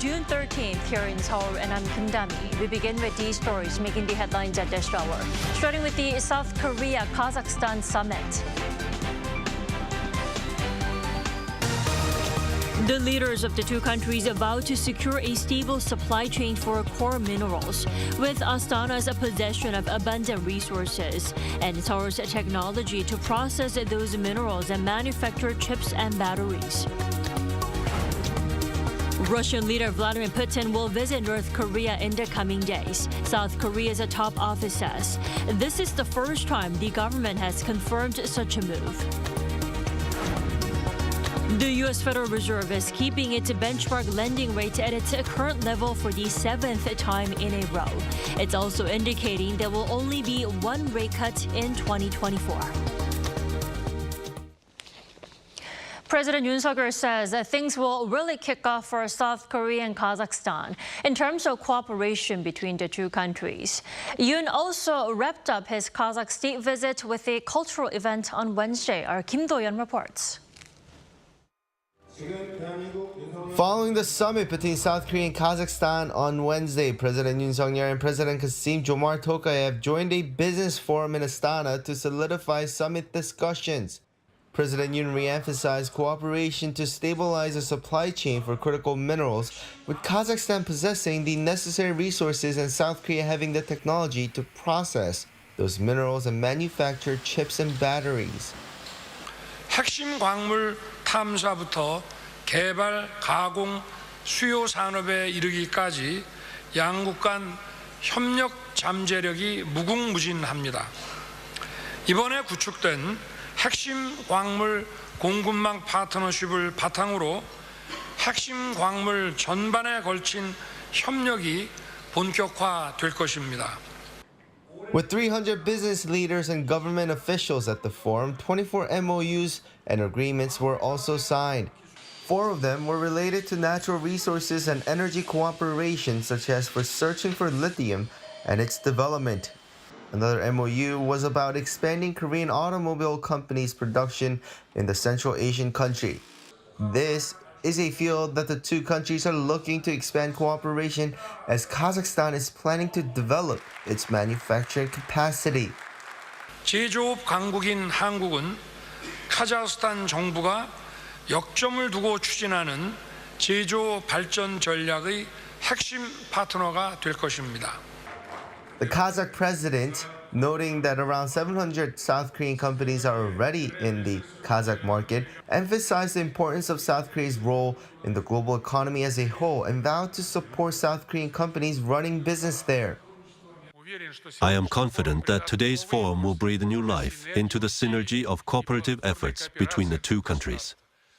June 13th here in Seoul, and I'm Kim Dami. We begin with these stories making the headlines at this hour. Starting with the South Korea-Kazakhstan summit. The leaders of the two countries vowed to secure a stable supply chain for core minerals, with Astana's possession of abundant resources and Seoul's technology to process those minerals and manufacture chips and batteries. Russian leader Vladimir Putin will visit North Korea in the coming days, South Korea's top office says. This is the first time the government has confirmed such a move. The U.S. Federal Reserve is keeping its benchmark lending rate at its current level for the 7th time in a row. It's also indicating there will only be one rate cut in 2024. President Yoon says that things will really kick off for South Korea and Kazakhstan in terms of cooperation between the two countries. Yoon also wrapped up his Kazakh state visit with a cultural event on Wednesday. Our Kim Do-yeon reports. Following the summit between South Korea and Kazakhstan on Wednesday, President Yoon and President Kasim-Jomart Tokayev joined a business forum in Astana to solidify summit discussions. President Yoon re-emphasized cooperation to stabilize the supply chain for critical minerals, with Kazakhstan possessing the necessary resources and South Korea having the technology to process those minerals and manufacture chips and batteries. 핵심 광물 탐사부터 개발, 가공, 수요 산업에 이르기까지 양국 간 협력 잠재력이 무궁무진합니다. 이번에 구축된 핵심 광물 공급망 파트너십을 바탕으로 핵심 광물 전반에 걸친 협력이 본격화될 것입니다. With 300 business leaders and government officials at the forum, 24 MOUs and agreements were also signed. 4 of them were related to natural resources and energy cooperation, such as for searching for lithium and its development. Another MOU was about expanding Korean automobile companies' production in the Central Asian country. This is a field that the two countries are looking to expand cooperation as Kazakhstan is planning to develop its manufacturing capacity. 제조업 강국인 한국은 카자흐스탄 정부가 역점을 두고 추진하는 제조 발전 전략의 핵심 파트너가 될 것입니다. The Kazakh president, noting that around 700 South Korean companies are already in the Kazakh market, emphasized the importance of South Korea's role in the global economy as a whole and vowed to support South Korean companies running business there. I am confident that today's forum will breathe new life into the synergy of cooperative efforts between the two countries.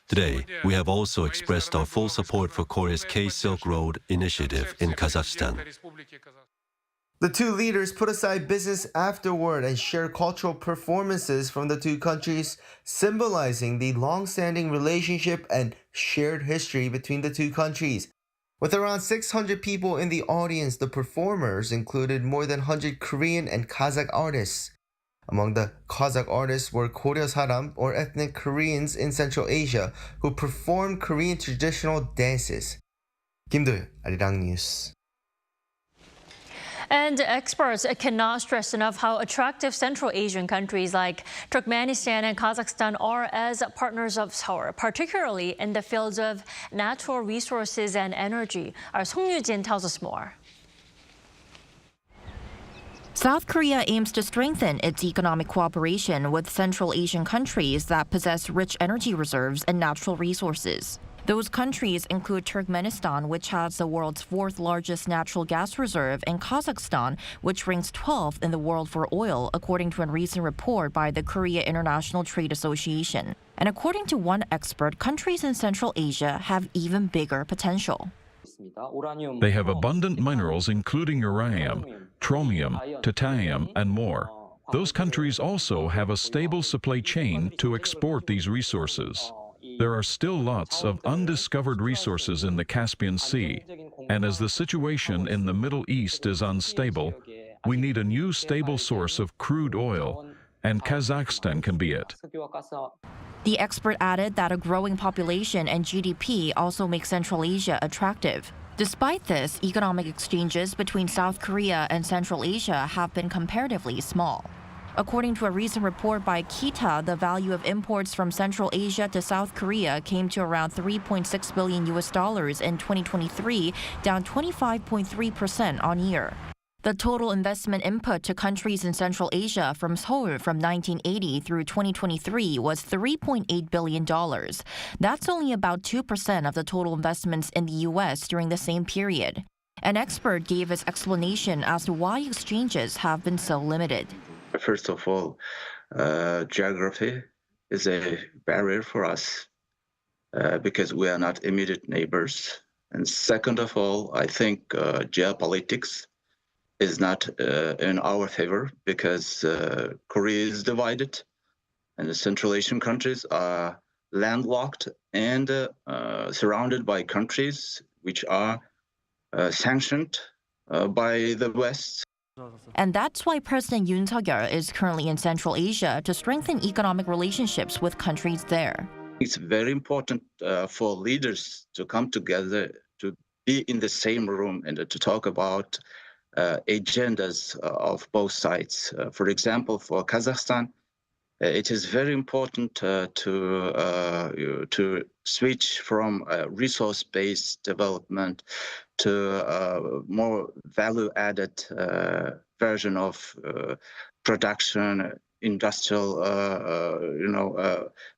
Today, we have also expressed our full support for Korea's K-Silk Road initiative in Kazakhstan. The two leaders put aside business afterward and shared cultural performances from the two countries, symbolizing the long-standing relationship and shared history between the two countries. With around 600 people in the audience, the performers included more than 100 Korean and Kazakh artists. Among the Kazakh artists were Koryo-Saram, or ethnic Koreans in Central Asia, who performed Korean traditional dances. Kim Do-yeon, Arirang News. And experts cannot stress enough how attractive Central Asian countries like Turkmenistan and Kazakhstan are as partners of Seoul, particularly in the fields of natural resources and energy. Our Song Yu-jin tells us more. South Korea aims to strengthen its economic cooperation with Central Asian countries that possess rich energy reserves and natural resources. Those countries include Turkmenistan, which has the world's 4th largest natural gas reserve, and Kazakhstan, which ranks 12th in the world for oil, according to a recent report by the Korea International Trade Association. And according to one expert, countries in Central Asia have even bigger potential. They have abundant minerals including uranium, chromium, titanium, and more. Those countries also have a stable supply chain to export these resources. There are still lots of undiscovered resources in the Caspian Sea, and as the situation in the Middle East is unstable, we need a new stable source of crude oil, and Kazakhstan can be it. The expert added that a growing population and GDP also make Central Asia attractive. Despite this, economic exchanges between South Korea and Central Asia have been comparatively small. According to a recent report by Kita, the value of imports from Central Asia to South Korea came to around $3.6 billion in 2023, down 25.3% on year. The total investment input to countries in Central Asia from Seoul from 1980 through 2023 was $3.8 billion. That's only about 2% of the total investments in the U.S. during the same period. An expert gave his explanation as to why exchanges have been so limited. First of all, geography is a barrier for us because we are not immediate neighbors. And second of all, I think geopolitics is not in our favor because Korea is divided and the Central Asian countries are landlocked and surrounded by countries which are sanctioned by the West. And that's why President Yoon Suk-yeol is currently in Central Asia to strengthen economic relationships with countries there. It's very important for leaders to come together, to be in the same room and to talk about agendas of both sides. For example, for Kazakhstan, it is very important to switch from resource-based development to more value-added version of production, industrial,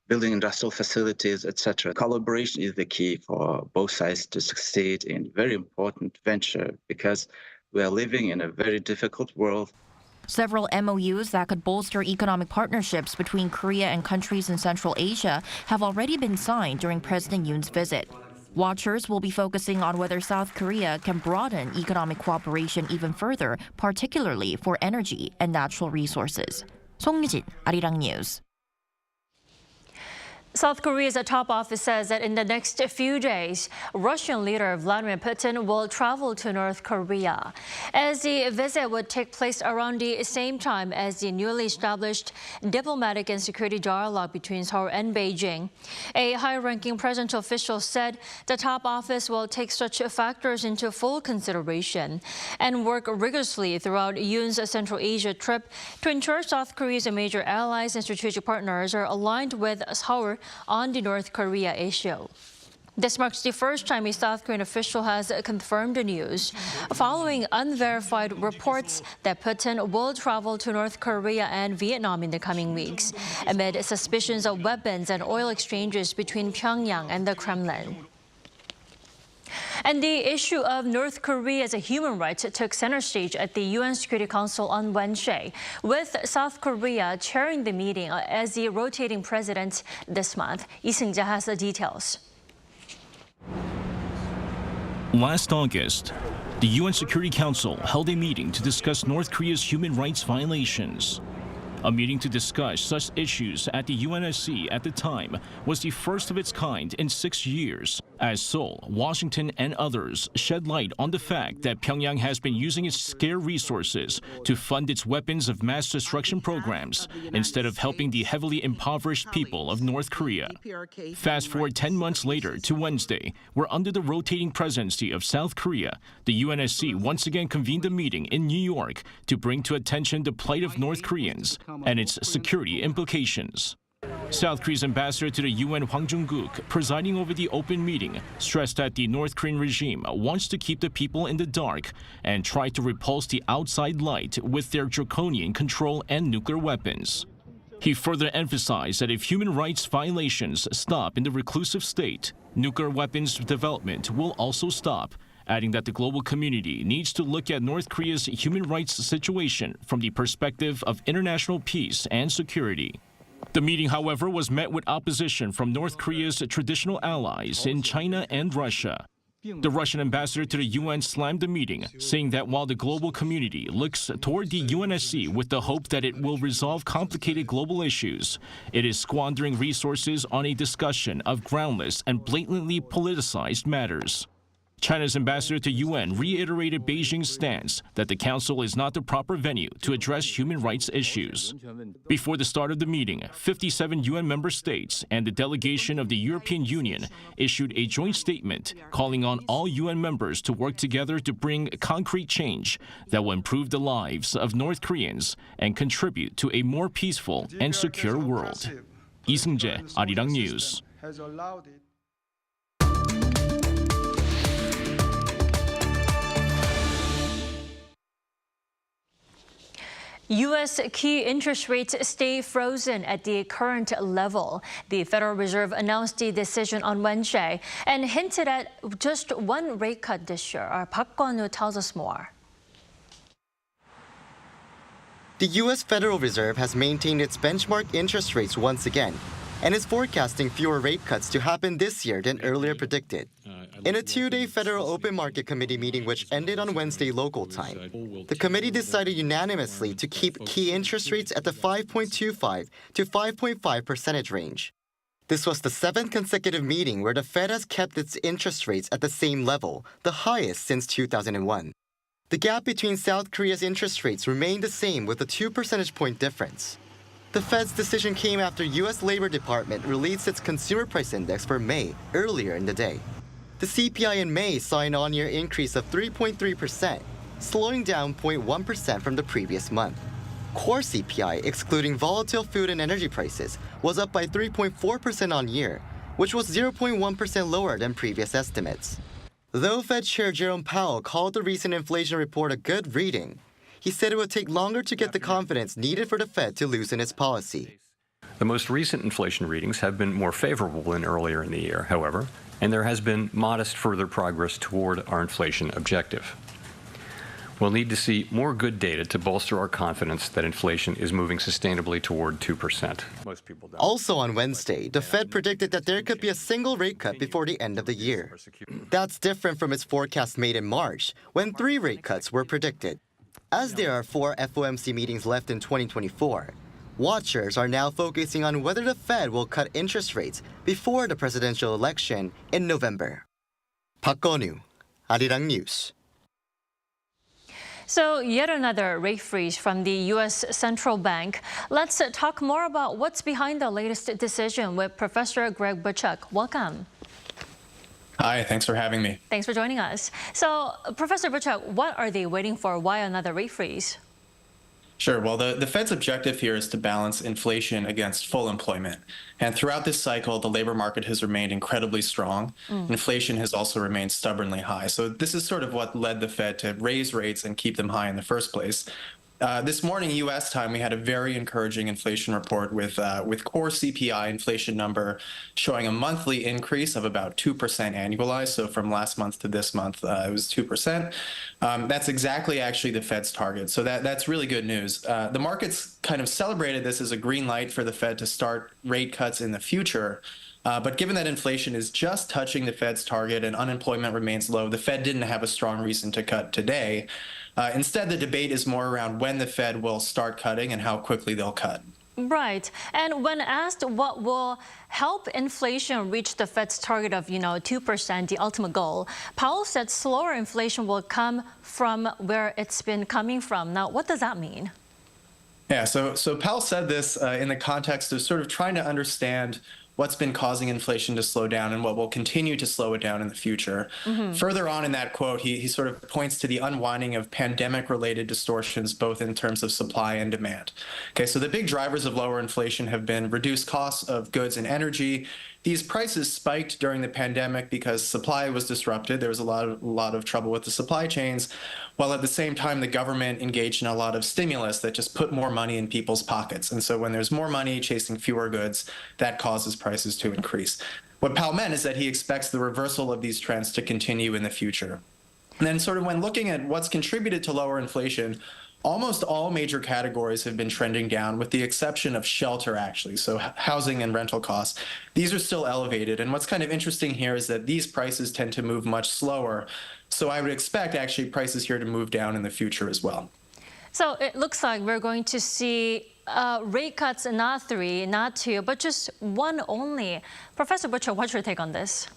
building industrial facilities, etc. Collaboration is the key for both sides to succeed in very important venture because we are living in a very difficult world. Several MOUs that could bolster economic partnerships between Korea and countries in Central Asia have already been signed during President Yoon's visit. Watchers will be focusing on whether South Korea can broaden economic cooperation even further, particularly for energy and natural resources. 송유진, Arirang News. South Korea's top office says that in the next few days, Russian leader Vladimir Putin will travel to North Korea, as the visit would take place around the same time as the newly established diplomatic and security dialogue between Seoul and Beijing. A high-ranking presidential official said the top office will take such factors into full consideration and work rigorously throughout Yoon's Central Asia trip to ensure South Korea's major allies and strategic partners are aligned with Seoul on the North Korea issue. This marks the first time a South Korean official has confirmed the news, following unverified reports that Putin will travel to North Korea and Vietnam in the coming weeks, amid suspicions of weapons and oil exchanges between Pyongyang and the Kremlin. And the issue of North Korea's human rights took center stage at the UN Security Council on Wednesday, with South Korea chairing the meeting as the rotating president this month. Lee Seung-ja has the details. Last August, the UN Security Council held a meeting to discuss North Korea's human rights violations. A meeting to discuss such issues at the UNSC at the time was the first of its kind in 6 years, as Seoul, Washington, and others shed light on the fact that Pyongyang has been using its scarce resources to fund its weapons of mass destruction programs instead of helping the heavily impoverished people of North Korea. Fast forward 10 months later to Wednesday, where under the rotating presidency of South Korea, the UNSC once again convened a meeting in New York to bring to attention the plight of North Koreans and its security implications. South Korea's ambassador to the UN, Hwang Jung-guk, presiding over the open meeting, stressed that the North Korean regime wants to keep the people in the dark and try to repulse the outside light with their draconian control and nuclear weapons. He further emphasized that if human rights violations stop in the reclusive state, nuclear weapons development will also stop, adding that the global community needs to look at North Korea's human rights situation from the perspective of international peace and security. The meeting, however, was met with opposition from North Korea's traditional allies in China and Russia. The Russian ambassador to the UN slammed the meeting, saying that while the global community looks toward the UNSC with the hope that it will resolve complicated global issues, it is squandering resources on a discussion of groundless and blatantly politicized matters. China's ambassador to UN reiterated Beijing's stance that the Council is not the proper venue to address human rights issues. Before the start of the meeting, 57 UN member states and the delegation of the European Union issued a joint statement calling on all UN members to work together to bring concrete change that will improve the lives of North Koreans and contribute to a more peaceful and secure world. 이승재, Arirang News. U.S. key interest rates stay frozen at the current level. The Federal Reserve announced the decision on Wednesday and hinted at just one rate cut this year. Our Park Kwon-woo tells us more. The U.S. Federal Reserve has maintained its benchmark interest rates once again and is forecasting fewer rate cuts to happen this year than earlier predicted. In a two-day Federal Open Market Committee meeting which ended on Wednesday local time, the committee decided unanimously to keep key interest rates at the 5.25 to 5.5% range. This was the seventh consecutive meeting where the Fed has kept its interest rates at the same level, the highest since 2001. The gap between South Korea's interest rates remained the same with a 2 percentage point difference. The Fed's decision came after U.S. Labor Department released its Consumer Price Index for May earlier in the day. The CPI in May saw an on-year increase of 3.3%, slowing down 0.1% from the previous month. Core CPI, excluding volatile food and energy prices, was up by 3.4% on year, which was 0.1% lower than previous estimates. Though Fed Chair Jerome Powell called the recent inflation report a good reading, he said it would take longer to get the confidence needed for the Fed to loosen its policy. The most recent inflation readings have been more favorable than earlier in the year, however, and there has been modest further progress toward our inflation objective. We'll need to see more good data to bolster our confidence that inflation is moving sustainably toward 2%. Most people don't. Also on Wednesday, the Fed predicted that there could be a single rate cut before the end of the year. That's different from its forecast made in March, when 3 rate cuts were predicted. As there are 4 FOMC meetings left in 2024, watchers are now focusing on whether the Fed will cut interest rates before the presidential election in November. Park Kwon-woo, Arirang News. So yet another rate freeze from the U.S. Central Bank. Let's talk more about what's behind the latest decision with Professor Greg Butchuk. Welcome. Hi, thanks for having me. Thanks for joining us. So, Professor Butchuk, what are they waiting for? Why another rate freeze? Sure. Well, the Fed's objective here is to balance inflation against full employment. And throughout this cycle, the labor market has remained incredibly strong. Inflation has also remained stubbornly high. So this is sort of what led the Fed to raise rates and keep them high in the first place. This morning, U.S. time, we had a very encouraging inflation report with core CPI inflation number showing a monthly increase of about 2% annualized. So from last month to this month, it was 2%. That's exactly actually the Fed's target. So that's really good news. The markets kind of celebrated this as a green light for the Fed to start rate cuts in the future. But given that inflation is just touching the Fed's target and unemployment remains low, the Fed didn't have a strong reason to cut today. Instead, the debate is more around when the Fed will start cutting and how quickly they'll cut. Right. And when asked what will help inflation reach the Fed's target of, 2%, the ultimate goal, Powell said slower inflation will come from where it's been coming from. Now, what does that mean? Yeah, so Powell said this in the context of sort of trying to understand what's been causing inflation to slow down and what will continue to slow it down in the future. Further on in that quote, he sort of points to the unwinding of pandemic-related distortions, both in terms of supply and demand. Okay, so the big drivers of lower inflation have been reduced costs of goods and energy. These prices spiked during the pandemic because supply was disrupted. There was a lot of trouble with the supply chains, while at the same time the government engaged in a lot of stimulus that just put more money in people's pockets. And so when there's more money chasing fewer goods, that causes prices to increase. What Powell meant is that he expects the reversal of these trends to continue in the future. And then sort of when looking at what's contributed to lower inflation, almost all major categories have been trending down, with the exception of shelter, actually. So housing and rental costs, these are still elevated. And what's kind of interesting here is that these prices tend to move much slower. So I would expect actually prices here to move down in the future as well. So it looks like we're going to see rate cuts, not 3, not 2, but just 1 only. Professor Butcher, what's your take on this?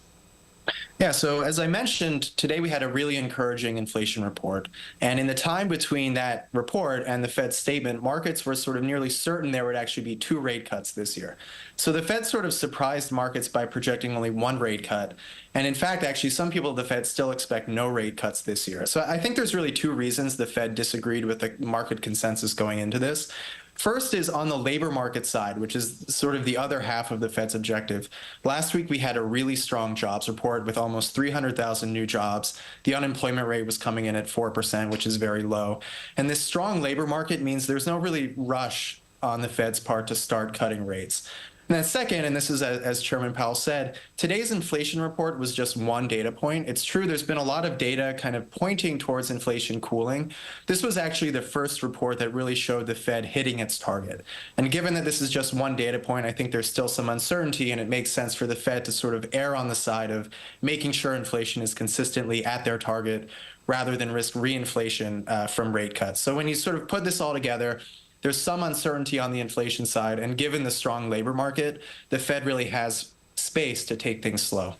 Yeah, so as I mentioned, today we had a really encouraging inflation report. And in the time between that report and the Fed's statement, markets were sort of nearly certain there would actually be 2 rate cuts this year. So the Fed sort of surprised markets by projecting only 1 rate cut. And in fact, actually, some people at the Fed still expect no rate cuts this year. So I think there's really 2 reasons the Fed disagreed with the market consensus going into this. First is on the labor market side, which is sort of the other half of the Fed's objective. Last week, we had a really strong jobs report with almost 300,000 new jobs. The unemployment rate was coming in at 4%, which is very low. And this strong labor market means there's no really rush on the Fed's part to start cutting rates. And then second, and this is as Chairman Powell said, today's inflation report was just one data point. It's true there's been a lot of data kind of pointing towards inflation cooling. This was actually the first report that really showed the Fed hitting its target. And given that this is just one data point, I think there's still some uncertainty, and it makes sense for the Fed to sort of err on the side of making sure inflation is consistently at their target rather than risk reinflation from rate cuts. So when you sort of put this all together, there's some uncertainty on the inflation side, and given the strong labor market, the Fed really has space to take things slow.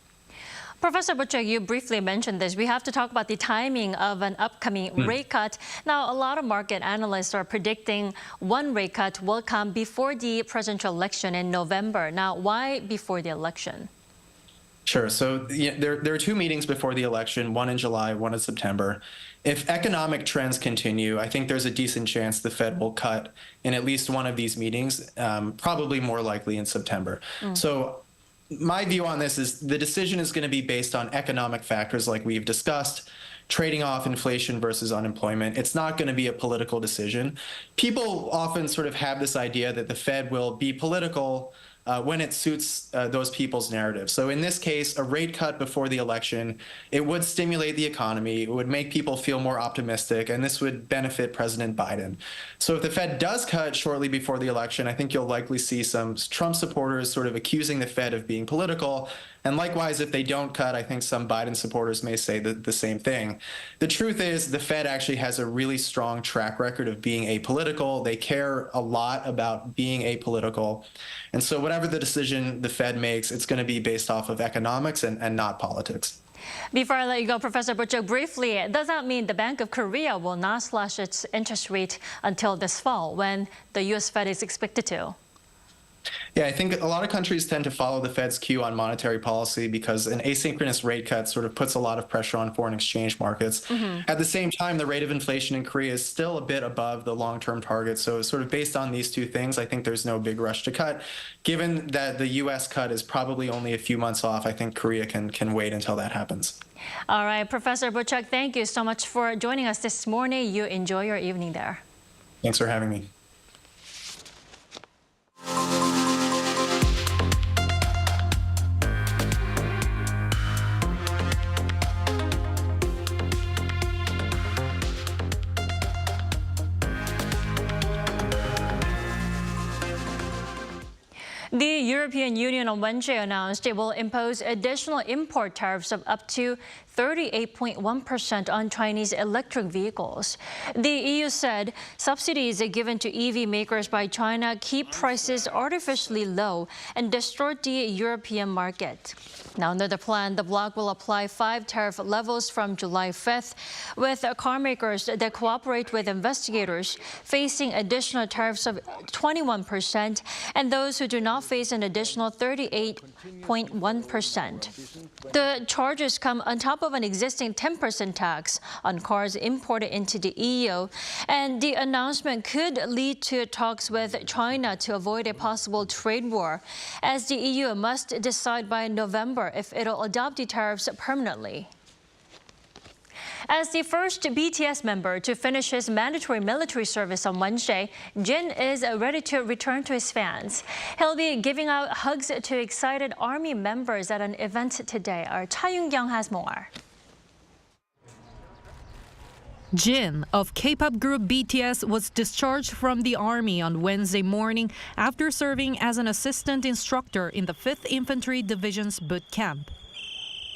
Professor Butcher, you briefly mentioned this. We have to talk about the timing of an upcoming rate cut. Now, a lot of market analysts are predicting 1 rate cut will come before the presidential election in November. Now, why before the election? Sure. So there are 2 meetings before the election, one in July, one in September. If economic trends continue, I think there's a decent chance the Fed will cut in at least one of these meetings, probably more likely in September. So my view on this is the decision is going to be based on economic factors like we've discussed, trading off inflation versus unemployment. It's not going to be a political decision. People often sort of have this idea that the Fed will be political when it suits those people's narrative. So in this case, a rate cut before the election, it would stimulate the economy, it would make people feel more optimistic, and this would benefit President Biden. So if the Fed does cut shortly before the election, I think you'll likely see some Trump supporters sort of accusing the Fed of being political. And likewise, if they don't cut, I think some Biden supporters may say the same thing. The truth is, the Fed actually has a really strong track record of being apolitical. They care a lot about being apolitical. And so whatever the decision the Fed makes, it's going to be based off of economics and not politics. Before I let you go, Professor Butcher, briefly, does that mean the Bank of Korea will not slash its interest rate until this fall when the U.S. Fed is expected to? Yeah, I think a lot of countries tend to follow the Fed's cue on monetary policy because an asynchronous rate cut sort of puts a lot of pressure on foreign exchange markets. At the same time, the rate of inflation in Korea is still a bit above the long-term target. So sort of based on these 2 things, I think there's no big rush to cut. Given that the U.S. cut is probably only a few months off, I think Korea can wait until that happens. All right, Professor Butcher, thank you so much for joining us this morning. You enjoy your evening there. Thanks for having me. The European Union on Wednesday announced it will impose additional import tariffs of up to 38.1% on Chinese electric vehicles. The EU said subsidies given to EV makers by China keep prices artificially low and distort the European market. Now, under the plan, the bloc will apply 5 tariff levels from July 5th, with car makers that cooperate with investigators facing additional tariffs of 21% and those who do not face an additional 38.1%. The charges come on top of an existing 10% tax on cars imported into the EU, and the announcement could lead to talks with China to avoid a possible trade war, as the EU must decide by November if it'll adopt the tariffs permanently. As the first BTS member to finish his mandatory military service on Wednesday, Jin is ready to return to his fans. He'll be giving out hugs to excited Army members at an event today. Our Cha Yoon-kyung has more. Jin of K-pop group BTS was discharged from the Army on Wednesday morning after serving as an assistant instructor in the 5th Infantry Division's boot camp.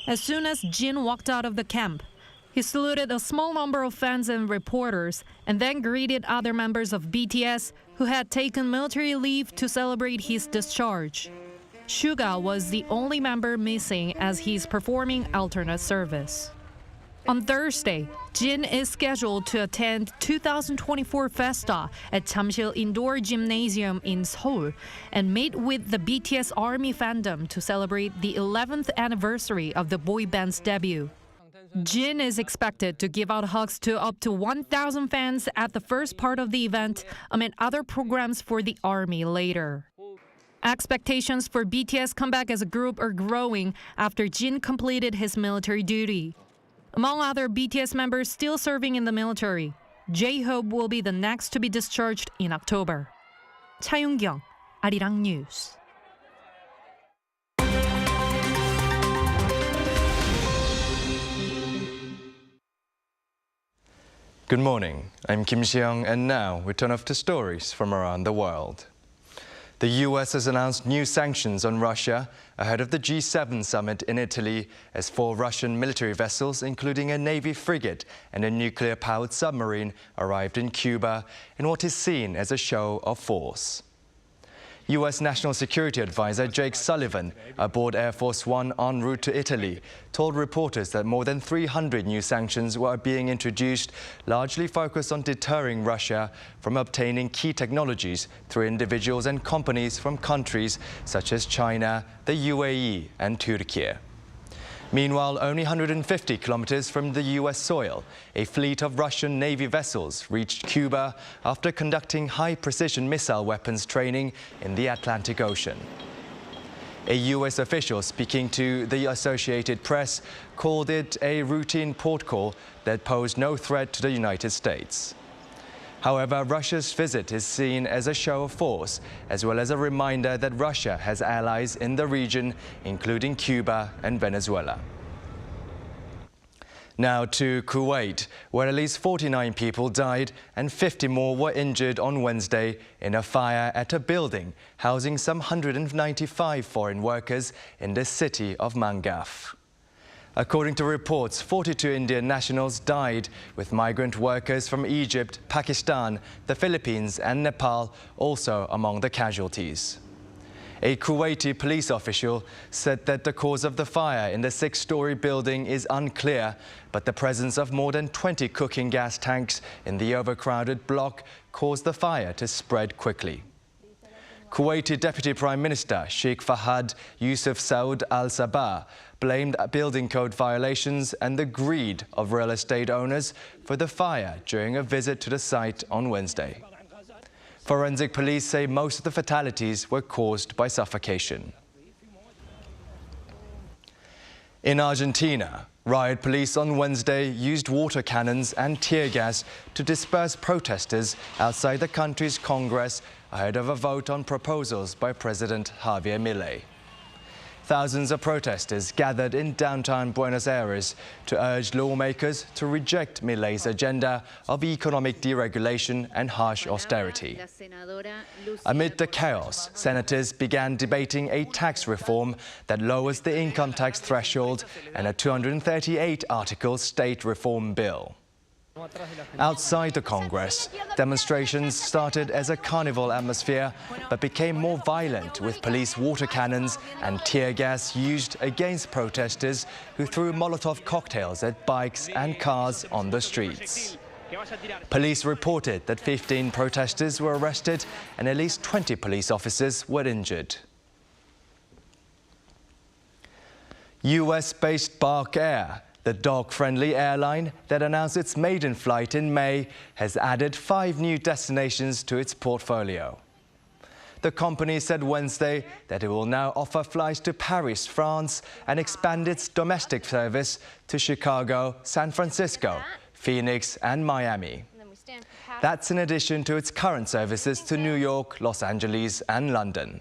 As soon as Jin walked out of the camp, he saluted a small number of fans and reporters and then greeted other members of BTS who had taken military leave to celebrate his discharge. Suga was the only member missing as he's performing alternate service. On Thursday, Jin is scheduled to attend 2024 Festa at Jamsil Indoor Gymnasium in Seoul and meet with the BTS Army fandom to celebrate the 11th anniversary of the boy band's debut. Jin is expected to give out hugs to up to 1,000 fans at the first part of the event, amid other programs for the Army later. Expectations for BTS comeback as a group are growing after Jin completed his military duty. Among other BTS members still serving in the military, J-Hope will be the next to be discharged in October. Cha Yoon-kyung, Arirang News. Good morning, I'm Kim Si-young, and now we turn off to stories from around the world. The US has announced new sanctions on Russia ahead of the G7 summit in Italy as 4 Russian military vessels, including a Navy frigate and a nuclear-powered submarine, arrived in Cuba in what is seen as a show of force. U.S. National Security Advisor Jake Sullivan, aboard Air Force One en route to Italy, told reporters that more than 300 new sanctions were being introduced, largely focused on deterring Russia from obtaining key technologies through individuals and companies from countries such as China, the UAE and Turkey. Meanwhile, only 150 kilometers from the U.S. soil, a fleet of Russian Navy vessels reached Cuba after conducting high-precision missile weapons training in the Atlantic Ocean. A U.S. official speaking to the Associated Press called it a routine port call that posed no threat to the United States. However, Russia's visit is seen as a show of force, as well as a reminder that Russia has allies in the region, including Cuba and Venezuela. Now to Kuwait, where at least 49 people died and 50 more were injured on Wednesday in a fire at a building housing some 195 foreign workers in the city of Mangaf. According to reports, 42 Indian nationals died, with migrant workers from Egypt, Pakistan, the Philippines and Nepal also among the casualties. A Kuwaiti police official said that the cause of the fire in the 6-story building is unclear, but the presence of more than 20 cooking gas tanks in the overcrowded block caused the fire to spread quickly. Kuwaiti Deputy Prime Minister Sheikh Fahad Yusuf Saud al-Sabah blamed building code violations and the greed of real estate owners for the fire during a visit to the site on Wednesday. Forensic police say most of the fatalities were caused by suffocation. In Argentina, riot police on Wednesday used water cannons and tear gas to disperse protesters outside the country's Congress ahead of a vote on proposals by President Javier Milei. Thousands of protesters gathered in downtown Buenos Aires to urge lawmakers to reject Milei's agenda of economic deregulation and harsh austerity. Amid the chaos, senators began debating a tax reform that lowers the income tax threshold and a 238-article state reform bill. Outside the Congress, demonstrations started as a carnival atmosphere but became more violent, with police water cannons and tear gas used against protesters who threw Molotov cocktails at bikes and cars on the streets. Police reported that 15 protesters were arrested and at least 20 police officers were injured. US-based Bark Air, the dog-friendly airline that announced its maiden flight in May, has added 5 new destinations to its portfolio. The company said Wednesday that it will now offer flights to Paris, France, and expand its domestic service to Chicago, San Francisco, Phoenix, and Miami. That's in addition to its current services to New York, Los Angeles, and London.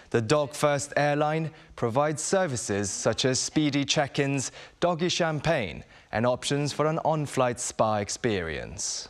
The Dog First airline provides services such as speedy check-ins, doggy champagne, and options for an on-flight spa experience.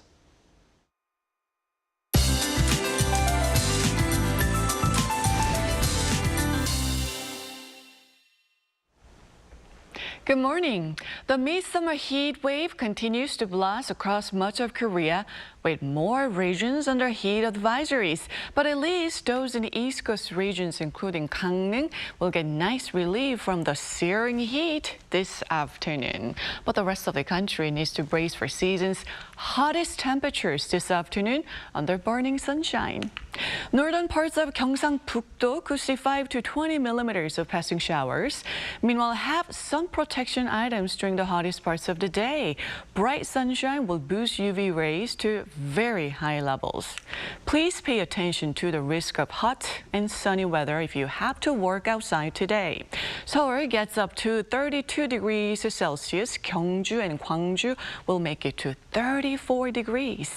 Good morning. The midsummer heat wave continues to blast across much of Korea, with more regions under heat advisories. But at least those in the East Coast regions, including Gangneung, will get nice relief from the searing heat this afternoon. But the rest of the country needs to brace for season's hottest temperatures this afternoon under burning sunshine. Northern parts of Gyeongsang-Pukdo could see 5 to 20 millimeters of passing showers. Meanwhile, have sun protection items during the hottest parts of the day. Bright sunshine will boost UV rays to very high levels. Please pay attention to the risk of hot and sunny weather if you have to work outside today. Seoul gets up to 32 degrees Celsius. Gyeongju and Gwangju will make it to 34 degrees.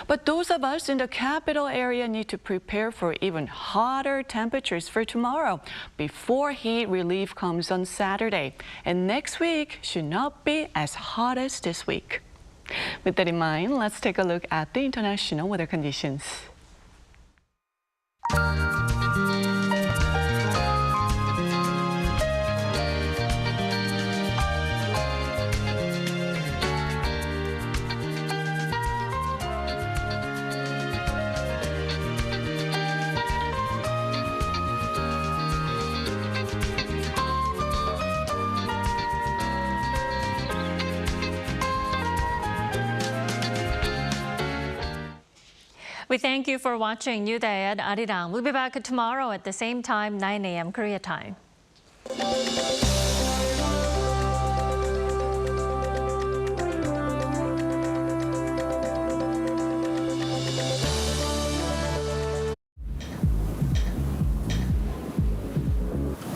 But those of us in the capital area need to prepare for even hotter temperatures for tomorrow before heat relief comes on Saturday. And next week should not be as hot as this week. With that in mind, let's take a look at the international weather conditions. We thank you for watching New Day at Arirang. We'll be back tomorrow at the same time, 9 a.m. Korea time.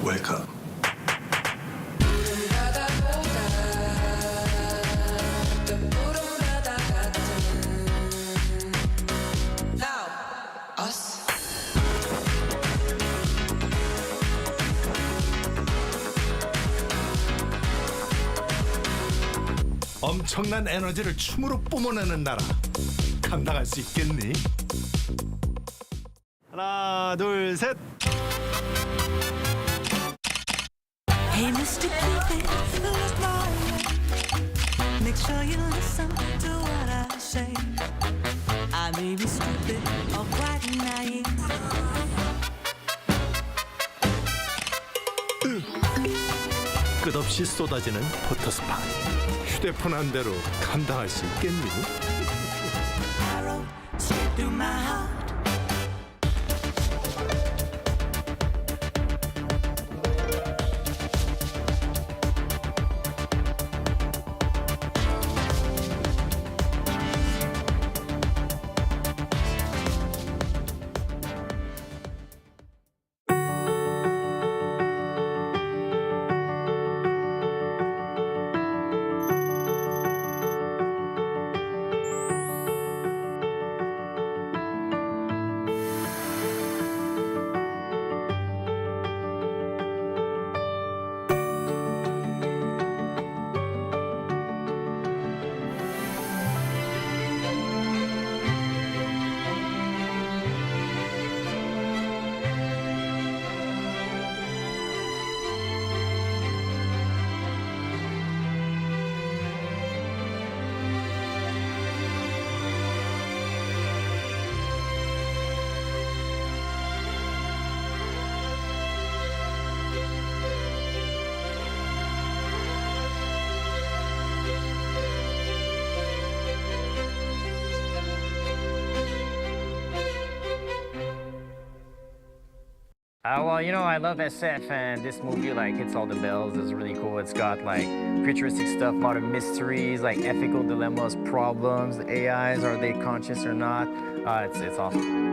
Welcome. 엄청난 에너지를 춤으로 뿜어내는 나라. 감당할 수 있겠니? 하나, 둘, 셋. Hey, Mr. Cupid, look my way. Make sure you listen to what I say. I may be stupid or quite naive. 끝없이 쏟아지는 포토스팟. 휴대폰 한 대로 감당할 수 있겠니? Arrow straight through my heart. Well, you know, I love SF, and this movie, like, hits all the bells. It's really cool. It's got, like, futuristic stuff, a lot of mysteries, like ethical dilemmas, problems, AIs, are they conscious or not? It's awesome.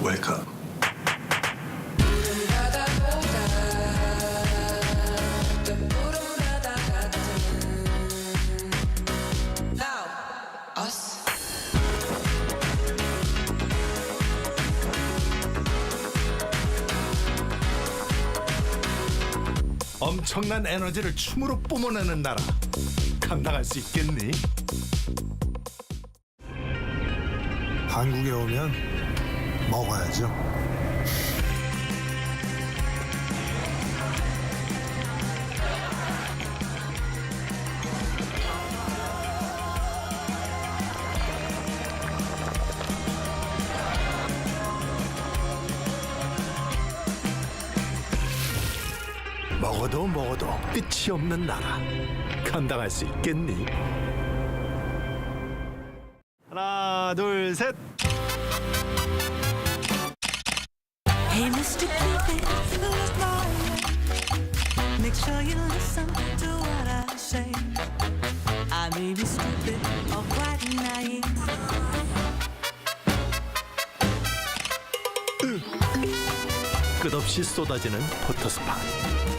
Welcome. 엄청난 에너지를 춤으로 뿜어내는 나라. 감당할 수 있겠니? 한국에 오면 먹어야죠. 먹어도 끝이 없는 나라. 감당할 수 있겠니? 하나, 둘, 셋. Hey, Mr. Cupid, who's mine? Make sure you listen to what I say. I may be stupid or quite naive. 끝없이 쏟아지는 포터 스파.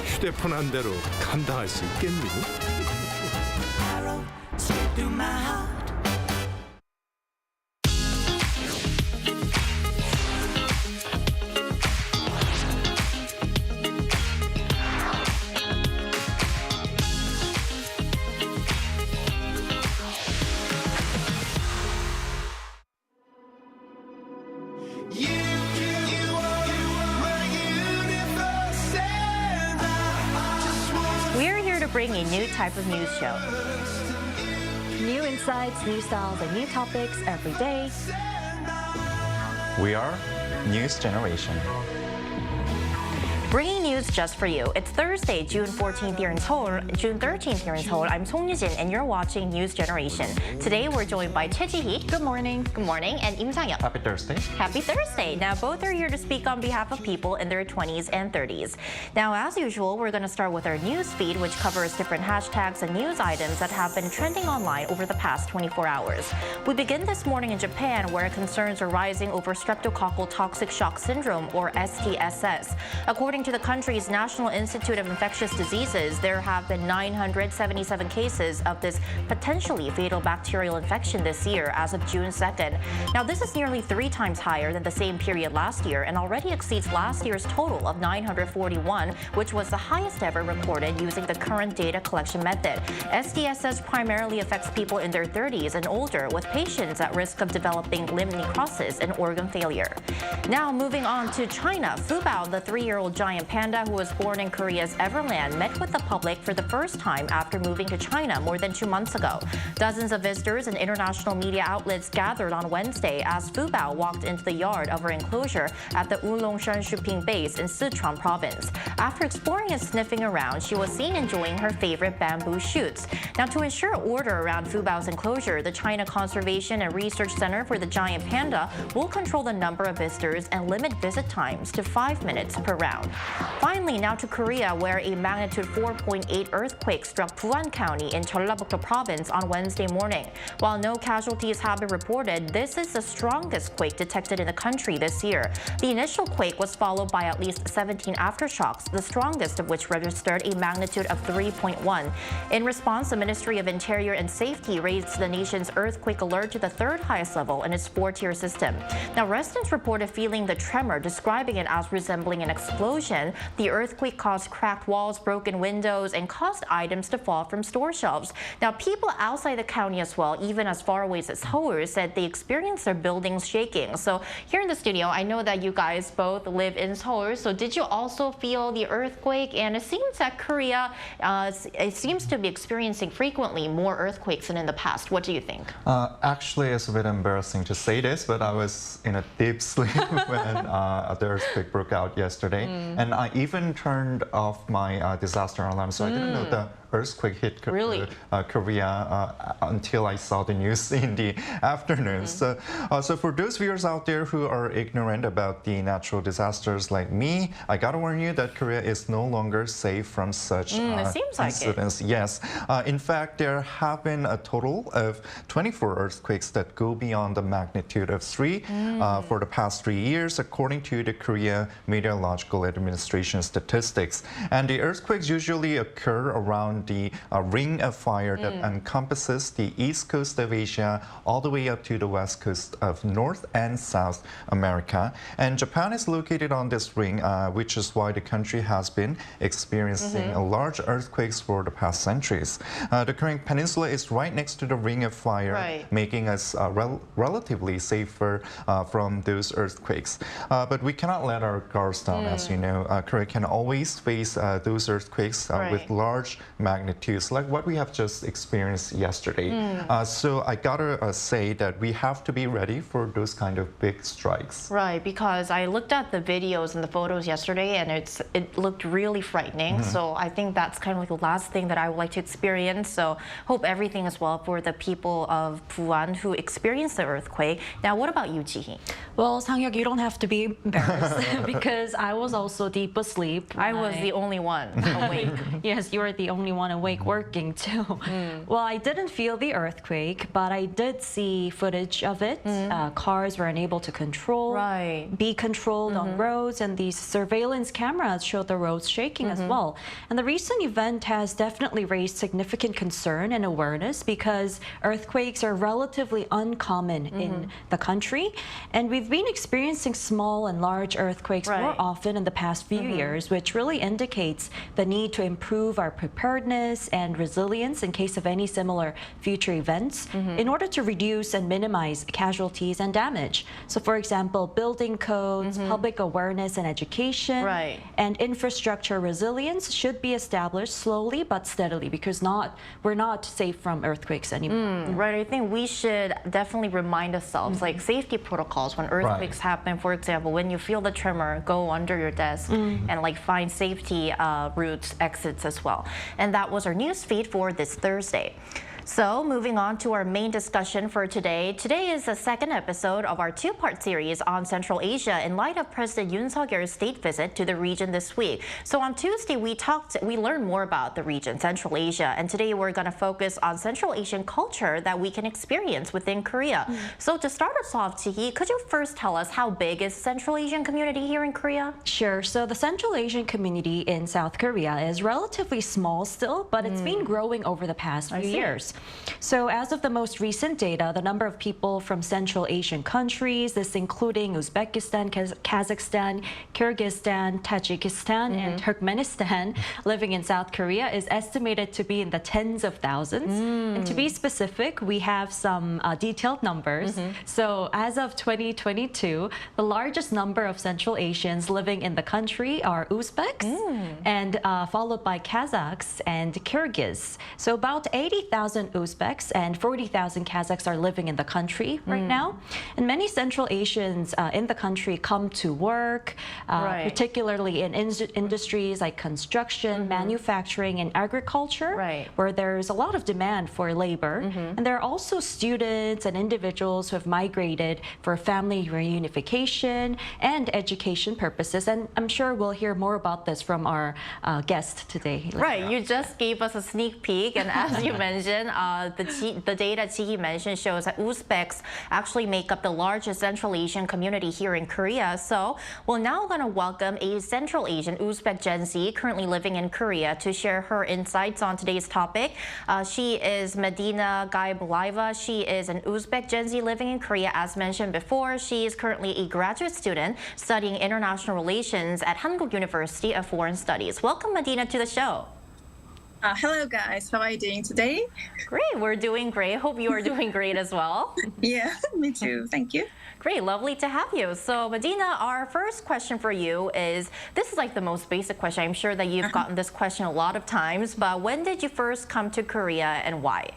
휴대폰 한 대로 감당할 수 있겠니? Arrow straight through my heart. We're here to bring a new type of news show. New insights, new styles, and new topics every day. We are News Generation. Bringing news just for you. It's Thursday, June 14th here in Seoul, June 13th here in Seoul. I'm Song Yujin, and you're watching News Generation. Today, we're joined by Choi Ji-hee. Good morning. Good morning. And Im Sang-yeon. Happy Thursday. Happy Thursday. Now, both are here to speak on behalf of people in their 20s and 30s. Now, as usual, we're going to start with our news feed, which covers different hashtags and news items that have been trending online over the past 24 hours. We begin this morning in Japan, where concerns are rising over streptococcal toxic shock syndrome, or STSS. According to the country's National Institute of Infectious Diseases, there have been 977 cases of this potentially fatal bacterial infection this year as of June 2nd. Now, this is nearly 3 times higher than the same period last year and already exceeds last year's total of 941, which was the highest ever recorded using the current data collection method. STSS primarily affects people in their 30s and older, with patients at risk of developing limb necrosis and organ failure. Now, moving on to China, Fubao, the 3-year-old giant panda who was born in Korea's Everland, met with the public for the first time after moving to China more than 2 months ago. Dozens of visitors and international media outlets gathered on Wednesday as Fubao walked into the yard of her enclosure at the Ulongshan Shuping base in Sichuan province. After exploring and sniffing around, she was seen enjoying her favorite bamboo shoots. Now, to ensure order around Fubao's enclosure, the China Conservation and Research Center for the giant panda will control the number of visitors and limit visit times to 5 minutes per round. Finally, now to Korea, where a magnitude 4.8 earthquake struck Busan County in Jeollabuk-do Province on Wednesday morning. While no casualties have been reported, this is the strongest quake detected in the country this year. The initial quake was followed by at least 17 aftershocks, the strongest of which registered a magnitude of 3.1. In response, the Ministry of Interior and Safety raised the nation's earthquake alert to the 3rd highest level in its 4-tier system. Now, residents reported feeling the tremor, describing it as resembling an explosion. The earthquake caused cracked walls, broken windows, and caused items to fall from store shelves. Now, people outside the county as well, even as far away as Seoul, said they experienced their buildings shaking. So here in the studio, I know that you guys both live in Seoul. So did you also feel the earthquake? And it seems that Korea it seems to be experiencing frequently more earthquakes than in the past. What do you think? Actually, it's a bit embarrassing to say this, but I was in a deep sleep when the earthquake broke out yesterday. And I even turned off my disaster alarm, so I didn't know the earthquake hit Really? Korea until I saw the news in the afternoon. So for those viewers out there who are ignorant about the natural disasters like me, I gotta warn you that Korea is no longer safe from such it seems like incidents. Yes. In fact, there have been a total of 24 earthquakes that go beyond the magnitude of 3 for the past 3 years, according to the Korea Meteorological Administration statistics. And the earthquakes usually occur around the ring of fire that encompasses the east coast of Asia all the way up to the west coast of North and South America. And Japan is located on this ring, which is why the country has been experiencing large earthquakes for the past centuries. The Korean Peninsula is right next to the ring of fire, making us relatively safer from those earthquakes. But we cannot let our guards down, as you know. Korea can always face those earthquakes with large magnitudes, like what we have just experienced yesterday. So I gotta say that we have to be ready for those kind of big strikes. Right, because I looked at the videos and the photos yesterday, and it looked really frightening. So I think that's kind of like the last thing that I would like to experience. So hope everything is well for the people of Busan who experienced the earthquake. Now, what about you, Ji-hee? Well, Sang-hyuk, you don't have to be embarrassed because I was also deep asleep. I was the only one awake. Yes, you were the only one awake working too. Well, I didn't feel the earthquake, but I did see footage of it. Cars were unable to be controlled on roads, and these surveillance cameras showed the roads shaking as well. And the recent event has definitely raised significant concern and awareness because earthquakes are relatively uncommon in the country, and we've been experiencing small and large earthquakes more often in the past few years, which really indicates the need to improve our preparedness and resilience in case of any similar future events in order to reduce and minimize casualties and damage. So for example, building codes, public awareness and education, and infrastructure resilience should be established slowly but steadily because we're not safe from earthquakes anymore. Right, I think we should definitely remind ourselves, like safety protocols when earthquakes happen. For example, when you feel the tremor, go under your desk and like find safety routes, exits as well. And that was our news feed for this Thursday. So moving on to our main discussion for today. Today is the second episode of our two-part series on Central Asia in light of President Yoon Suk-yeol's state visit to the region this week. So on Tuesday, we learned more about the region, Central Asia, and today we're going to focus on Central Asian culture that we can experience within Korea. So to start us off, Ji-hee, could you first tell us how big is the Central Asian community here in Korea? Sure. So the Central Asian community in South Korea is relatively small still, but it's been growing over the past few years. So as of the most recent data, the number of people from Central Asian countries, this including Uzbekistan, Kazakhstan, Kyrgyzstan, Tajikistan, and Turkmenistan living in South Korea is estimated to be in the tens of thousands. And to be specific, we have some detailed numbers. So as of 2022, the largest number of Central Asians living in the country are Uzbeks, and followed by Kazakhs and Kyrgyz. So about 80,000 Uzbeks and 40,000 Kazakhs are living in the country right now. And many Central Asians in the country come to work, particularly in industries like construction, manufacturing, and agriculture, where there's a lot of demand for labor. And there are also students and individuals who have migrated for family reunification and education purposes. And I'm sure we'll hear more about this from our guest today. Right, you just gave us a sneak peek, and as you mentioned, the data Ji-hee mentioned shows that Uzbeks actually make up the largest Central Asian community here in Korea. So we're now going to welcome a Central Asian Uzbek Gen Z currently living in Korea to share her insights on today's topic. She is Medina Gaiblayeva. She is an Uzbek Gen Z living in Korea. As mentioned before, she is currently a graduate student studying international relations at Hankuk University of Foreign Studies. Welcome, Medina, to the show. Hello guys, how are you doing today? Great, we're doing great. Hope you are doing great as well. Yeah, me too, thank you. Great, lovely to have you. So Medina, our first question for you is, this is like the most basic question. I'm sure that you've gotten this question a lot of times, but when did you first come to Korea and why?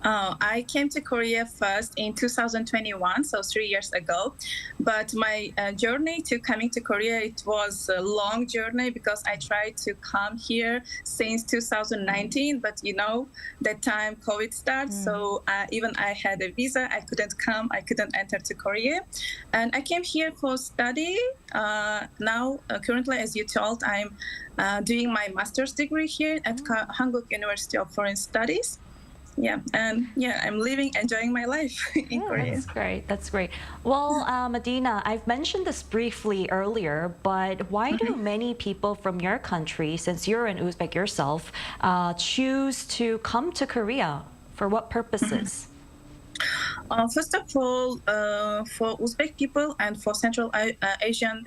I came to Korea first in 2021, so 3 years ago. But my journey to coming to Korea, it was a long journey because I tried to come here since 2019. But that time COVID started, so even I had a visa, I couldn't come, I couldn't enter to Korea. And I came here for study. Now, currently, as you told, I'm doing my master's degree here at Korea University of Foreign Studies. I'm living, enjoying my life in Korea. That's great. That's great. Well, Medina, I've mentioned this briefly earlier, but why do many people from your country, since you're an Uzbek yourself, choose to come to Korea? For what purposes? First of all, for Uzbek people and for Central Asian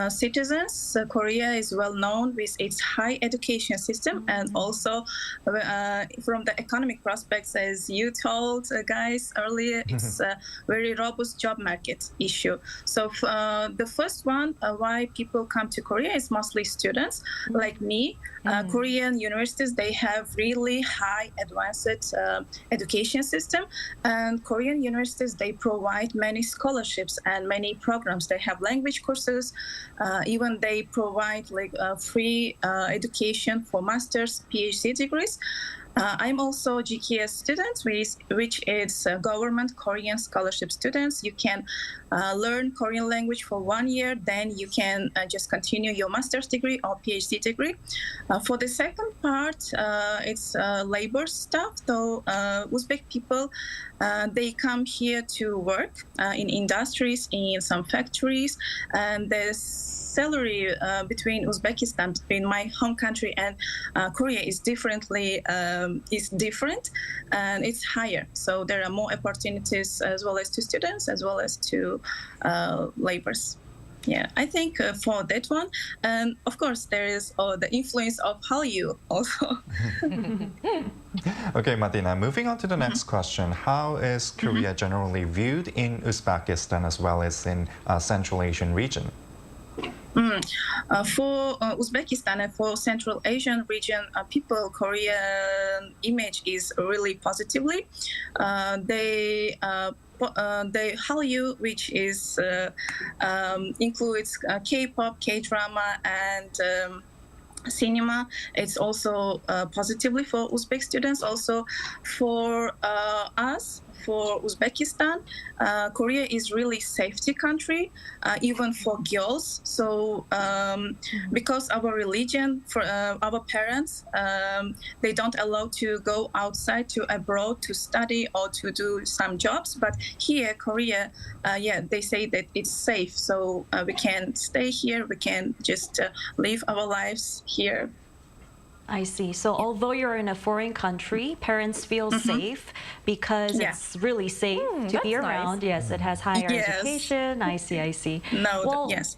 citizens, Korea is well known with its high education system, and also from the economic prospects, as you told guys earlier, it's a very robust job market issue. So the first one, why people come to Korea is mostly students like me. Korean universities, they have really high advanced education system, and Korean universities, they provide many scholarships and many programs. They have language courses, even they provide free education for master's, PhD degrees. I'm also GKS student, which is government Korean scholarship students. You can learn Korean language for 1 year, then you can just continue your master's degree or PhD degree. For the second part, it's labor stuff. So Uzbek people, they come here to work in industries, in some factories, and the salary between Uzbekistan, between my home country and Korea is different, and it's higher. So there are more opportunities as well as to students as well as to laborers. Yeah, I think for that one, and of course there is the influence of Hallyu also. Okay, Medina, moving on to the next question. How is Korea generally viewed in Uzbekistan as well as in Central Asian region? For Uzbekistan and for Central Asian region, people, Korean image is really positively. The Hallyu, which is includes K-pop, K-drama, and cinema, it's also positively for Uzbek students. Also for us, for Uzbekistan, Korea is really safety country, even for girls. So because our religion, for our parents, they don't allow to go outside to abroad to study or to do some jobs. But here, Korea, they say that it's safe. So we can stay here. We can just live our lives here. I see. So although you're in a foreign country, parents feel safe because it's really safe to be around. Nice. Yes, it has higher education. I see. Yes.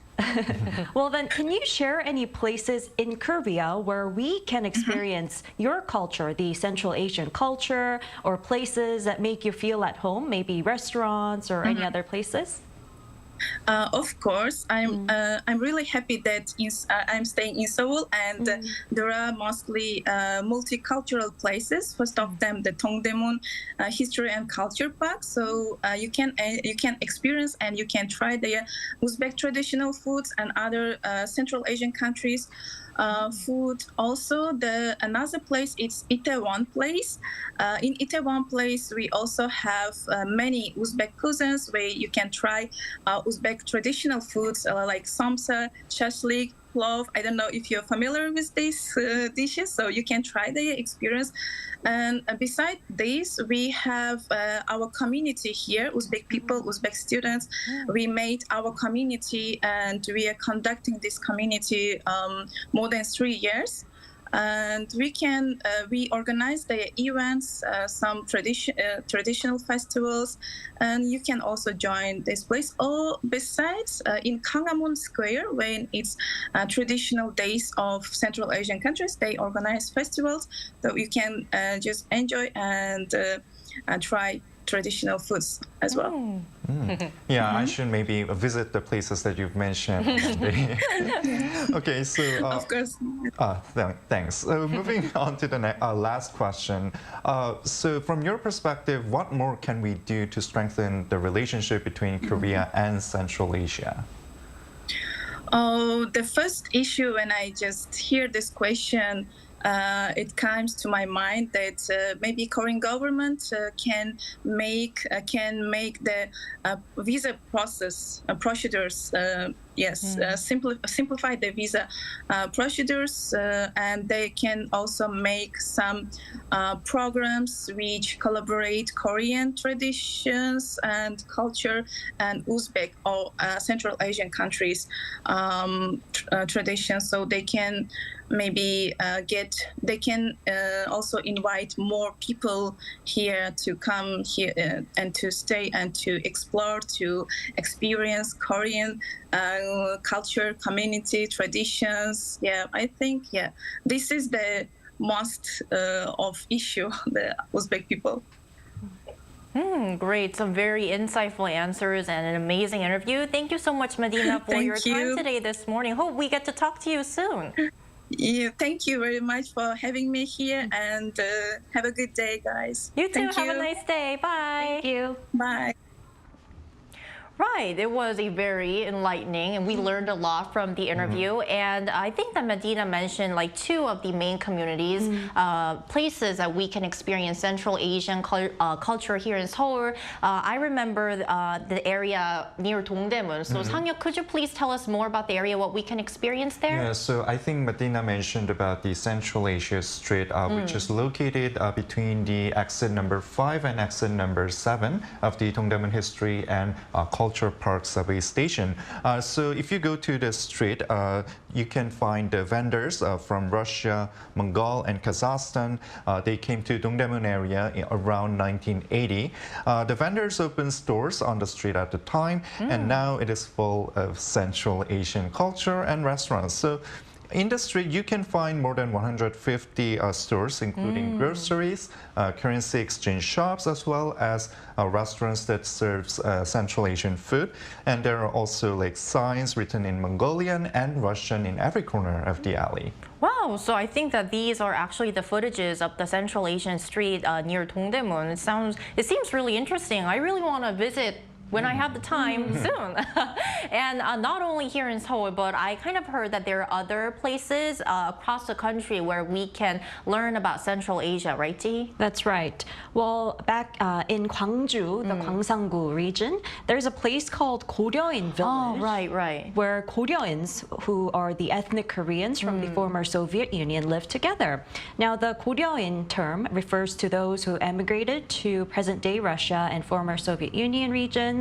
Well, then, can you share any places in Korea where we can experience your culture, the Central Asian culture, or places that make you feel at home, maybe restaurants or any other places? Of course, I'm really happy that I'm staying in Seoul, and there are mostly multicultural places. First of them, the Dongdaemun History and Culture Park. So you can experience and you can try the Uzbek traditional foods and other Central Asian countries. Food. Also, another place is Itaewon Place. In Itaewon Place, we also have many Uzbek cuisines where you can try Uzbek traditional foods like samsa, shashlik, plov. I don't know if you're familiar with these dishes, so you can try the experience. And besides this, we have our community here, Uzbek people, Uzbek students. We made our community, and we are conducting this community more than 3 years. And we organize the events, some traditional festivals, and you can also join this place. Or besides, in Gangneung Square, when it's traditional days of Central Asian countries, they organize festivals, so you can just enjoy and try traditional foods as well. Yeah, I should maybe visit the places that you've mentioned. Okay, so of course. Thanks. Moving on to the last question. So, from your perspective, what more can we do to strengthen the relationship between Korea and Central Asia? The first issue when I just hear this question, it comes to my mind that maybe Korean government can make the visa procedures. Simplify the visa procedures, and they can also make some programs which collaborate Korean traditions and culture and Uzbek or Central Asian countries traditions, so they can maybe also invite more people here to come here and to stay and to explore, to experience Korean culture, community, traditions. I think this is the most of issue the Uzbek people. Great, some very insightful answers and an amazing interview. Thank you so much, Medina, for your time today this morning. Hope we get to talk to you soon. Yeah, thank you very much for having me here, and have a good day, guys. You too. Have a nice day. Bye. Thank you. Bye. Right, it was a very enlightening, and we learned a lot from the interview. And I think that Medina mentioned like two of the main communities, places that we can experience Central Asian culture here in Seoul. I remember the area near Dongdaemun. So Sang-hyuk, could you please tell us more about the area, what we can experience there? Yeah, so I think Medina mentioned about the Central Asia Street, which is located between the exit number 5 and exit number 7 of the Dongdaemun History and Culture Park subway station. So if you go to the street, you can find the vendors from Russia, Mongol, and Kazakhstan. They came to Dongdaemun area around 1980. The vendors opened stores on the street at the time, and now it is full of Central Asian culture and restaurants. So in the street, you can find more than 150 stores, including groceries, currency exchange shops, as well as restaurants that serves Central Asian food. And there are also like signs written in Mongolian and Russian in every corner of the alley. Wow, so I think that these are actually the footages of the Central Asian street near Dongdaemun. It seems really interesting. I really want to visit when I have the time soon. And not only here in Seoul, but I kind of heard that there are other places across the country where we can learn about Central Asia, right, Ji? That's right. Well, back in Gwangju, the Gwangsanggu region, there's a place called Koryoin Village. Oh, right. Where Koryoins, who are the ethnic Koreans from the former Soviet Union, live together. Now, the Koryoin term refers to those who emigrated to present-day Russia and former Soviet Union regions,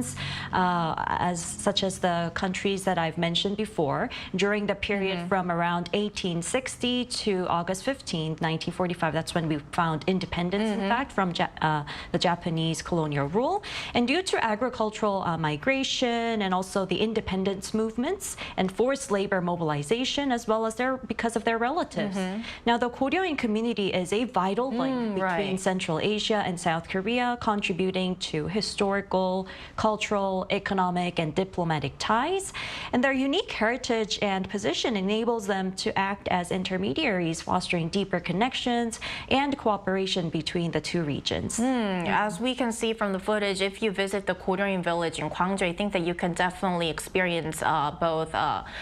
such as the countries that I've mentioned before, during the period from around 1860 to August 15, 1945. That's when we found independence, in fact, from the Japanese colonial rule. And due to agricultural migration and also the independence movements and forced labor mobilization, as well as because of their relatives. Now, the Koryoin community is a vital link between Central Asia and South Korea, contributing to historical, cultural, economic, and diplomatic ties. And their unique heritage and position enables them to act as intermediaries, fostering deeper connections and cooperation between the two regions. As we can see from the footage, if you visit the Koryoin village in Gwangju, I think that you can definitely experience both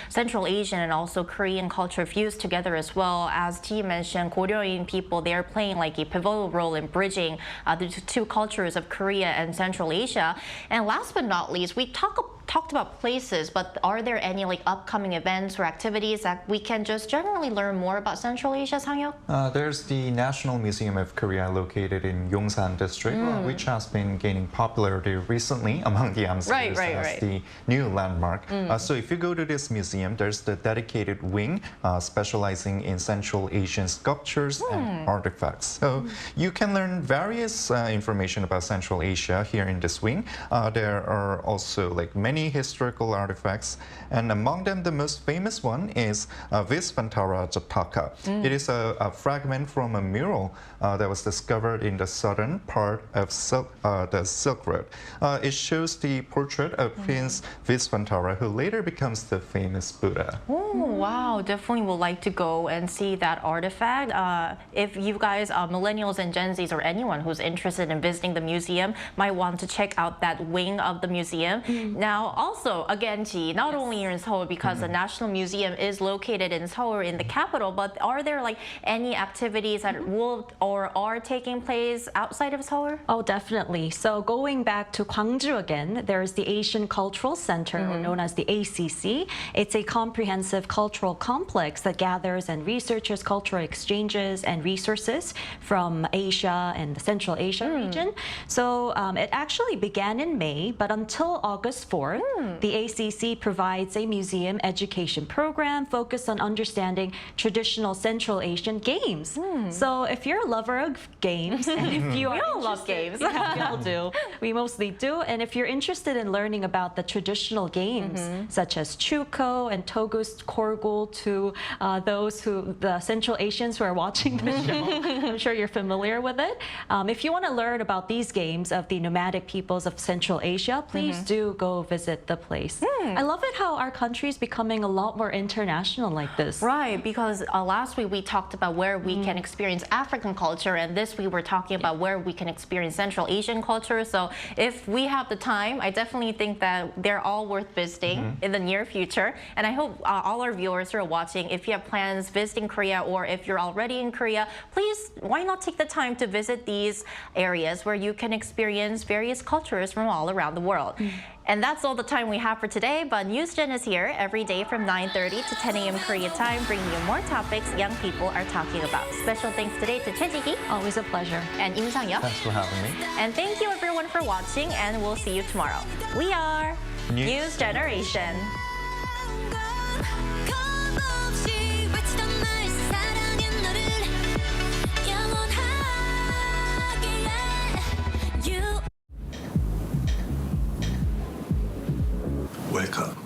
Central Asian and also Korean culture fused together as well. As Ji mentioned, Koryoin people, they're playing like a pivotal role in bridging the two cultures of Korea and Central Asia. And last but not least, we talked about places, but are there any like upcoming events or activities that we can just generally learn more about Central Asia, Sang-hyuk? There's the National Museum of Korea located in Yongsan district, which has been gaining popularity recently among the Amsterdams as the new landmark. So if you go to this museum, there's the dedicated wing specializing in Central Asian sculptures and artifacts. So you can learn various information about Central Asia here in this wing. There are also like many many historical artifacts, and among them the most famous one is Visvantara Jataka. It is a fragment from a mural that was discovered in the southern part of the Silk Road. It shows the portrait of Prince Visvantara, who later becomes the famous Buddha. Oh, wow. Definitely would like to go and see that artifact. If you guys, millennials and Gen Zs or anyone who's interested in visiting the museum, might want to check out that wing of the museum. Now, also, again, Ji, not only you're in Seoul because the National Museum is located in Seoul, in the capital, but are there like any activities that will or are taking place outside of Seoul? Oh, definitely. So going back to Gwangju again, there's the Asian Cultural Center, or known as the ACC. It's a comprehensive cultural complex that gathers and researches cultural exchanges and resources from Asia and the Central Asia region. So it actually began in May, but until August 4th, the ACC provides a museum education program focused on understanding traditional Central Asian games. So if you're a lover of games, and if you we all love games. Yeah, we all do. We mostly do. And if you're interested in learning about the traditional games, such as Chuko and Togus Korgul, to the Central Asians who are watching the show, I'm sure you're familiar with it. If you want to learn about these games of the nomadic peoples of Central Asia, please do go visit the place. I love it how our country is becoming a lot more international like this. Right, because last week we talked about where we can experience African culture, and this week we're talking about where we can experience Central Asian culture. So if we have the time, I definitely think that they're all worth visiting in the near future. And I hope all our viewers who are watching, if you have plans visiting Korea or if you're already in Korea, please, why not take the time to visit these areas where you can experience various cultures from all around the world. And that's all the time we have for today, but NewsGen is here every day from 9:30 to 10 a.m. Korea time, bringing you more topics young people are talking about. Special thanks today to Choi Ji-ki. Always a pleasure. And Im Sang-yeop. Thanks for having me. And thank you everyone for watching, and we'll see you tomorrow. We are News Generation. Welcome.